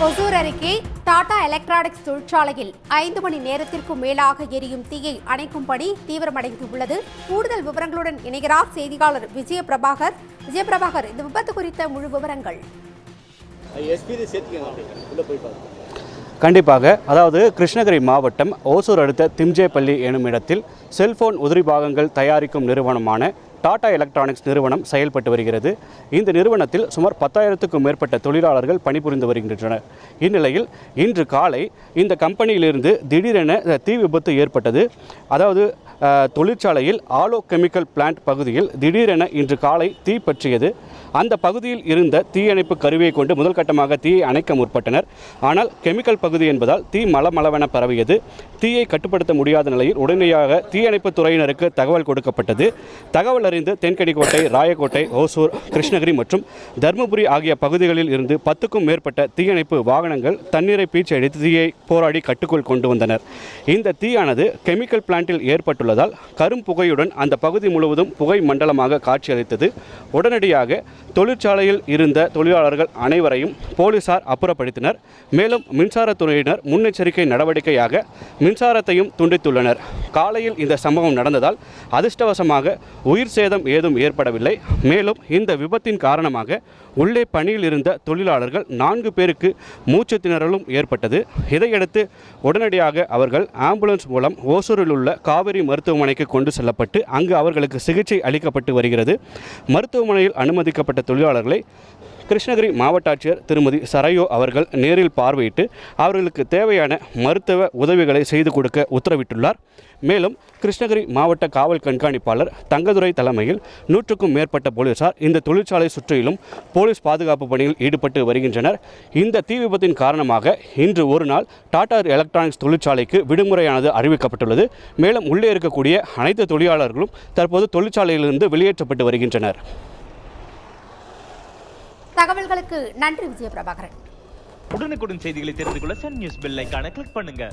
ஒசூர் அருகே டாடா எலக்ட்ரானிக்ஸ் தொழிற்சாலையில் 5 மணி நேரத்திற்கும் மேலாக எரியும் தீயை அணைக்கும் பணி தீவிரமடைந்துள்ளது. கூடுதல் விவரங்களுடன் இணைகிறார் செய்தியாளர் விஜயபிரபாகர். இந்த விபத்து குறித்த முழு விவரங்கள். கண்டிப்பாக. அதாவது கிருஷ்ணகிரி மாவட்டம் ஓசூர் அடுத்த திம்ஜேப்பள்ளி எனும் இடத்தில் செல்போன் உதிரி பாகங்கள் தயாரிக்கும் நிறுவனமான டாடா எலக்ட்ரானிக்ஸ் நிறுவனம் செயல்பட்டு வருகிறது. இந்த நிறுவனத்தில் சுமார் 10,000க்கும் மேற்பட்ட தொழிலாளர்கள் பணிபுரிந்து வருகின்றனர். இந்நிலையில் இன்று காலை இந்த கம்பெனியிலிருந்து திடீரென தீ விபத்து ஏற்பட்டது. அதாவது தொழிற்சாலையில் ஆலோ கெமிக்கல் பிளான்ட் பகுதியில் திடீரென இன்று காலை தீ பற்றியது. அந்த பகுதியில் இருந்த தீயணைப்பு கருவியை கொண்டு முதல் கட்டமாக தீயை அணைக்க முற்பட்டனர். ஆனால் கெமிக்கல் பகுதி என்பதால் தீ மளமளவென பரவியது. தீயை கட்டுப்படுத்த முடியாத நிலையில் உடனடியாக தீயணைப்பு துறையினருக்கு தகவல் கொடுக்கப்பட்டது. தகவல் அறிந்து தென்கனிக்கோட்டை, ராயக்கோட்டை, ஓசூர், கிருஷ்ணகிரி மற்றும் தருமபுரி ஆகிய பகுதிகளில் இருந்து 10க்கும் மேற்பட்ட தீயணைப்பு வாகனங்கள் தண்ணீரை பீச்சி அடித்து தீயை போராடி கட்டுக்குள் கொண்டு வந்தனர். இந்த தீயானது கெமிக்கல் பிளான்ட்டில் ஏற்பட்டுள்ளதால் கரும் புகையுடன் அந்த பகுதி முழுவதும் புகை மண்டலமாக காட்சியளித்தது. உடனடியாக தொழிற்சாலையில் இருந்த தொழிலாளர்கள் அனைவரையும் போலீசார் அப்புறப்படுத்தினர். மேலும் மின்சாரத்துறையினர் முன்னெச்சரிக்கை நடவடிக்கையாக மின்சாரத்தையும் துண்டித்துள்ளனர். காலையில் இந்த சம்பவம் நடந்ததால் அதிர்ஷ்டவசமாக உயிர் சேதம் ஏதும் ஏற்படவில்லை. மேலும் இந்த விபத்தின் காரணமாக உள்ளே பணியில் இருந்த தொழிலாளர்கள் 4 பேருக்கு மூச்சு திணறலும் ஏற்பட்டது. இதையடுத்து உடனடியாக அவர்கள் ஆம்புலன்ஸ் மூலம் ஓசூரில் உள்ள காவேரி மருத்துவமனைக்கு கொண்டு செல்லப்பட்டு அங்கு அவர்களுக்கு சிகிச்சை அளிக்கப்பட்டு வருகிறது. மருத்துவமனையில் அனுமதிக்கப்பட்ட தொழிலாளர்களை கிருஷ்ணகிரி மாவட்ட ஆட்சியர் திருமதி சரையோ அவர்கள் நேரில் பார்வையிட்டு அவர்களுக்கு தேவையான மருத்துவ உதவிகளை செய்து கொடுக்க உத்தரவிட்டுள்ளார். மேலும் கிருஷ்ணகிரி மாவட்ட காவல் கண்காணிப்பாளர் தங்கதுரை தலைமையில் 100க்கும் மேற்பட்ட போலீசார் இந்த தொழிற்சாலை சுற்றிலும் போலீஸ் பாதுகாப்பு பணியில் ஈடுபட்டு வருகின்றனர். இந்த தீ விபத்தின் காரணமாக இன்று ஒரு நாள் டாடா எலக்ட்ரானிக்ஸ் தொழிற்சாலைக்கு விடுமுறையானது அறிவிக்கப்பட்டுள்ளது. மேலும் உள்ளே இருக்கக்கூடிய அனைத்து தொழிலாளர்களும் தற்போது தொழிற்சாலையிலிருந்து வெளியேற்றப்பட்டு வருகின்றனர். தகவல்களுக்கு நன்றி விஜயபிரபாகரன். உடனுக்குடன் செய்திகளை தெரிந்து கொள்ள சன் நியூஸ் பெல் ஐகானை கிளிக் பண்ணுங்க.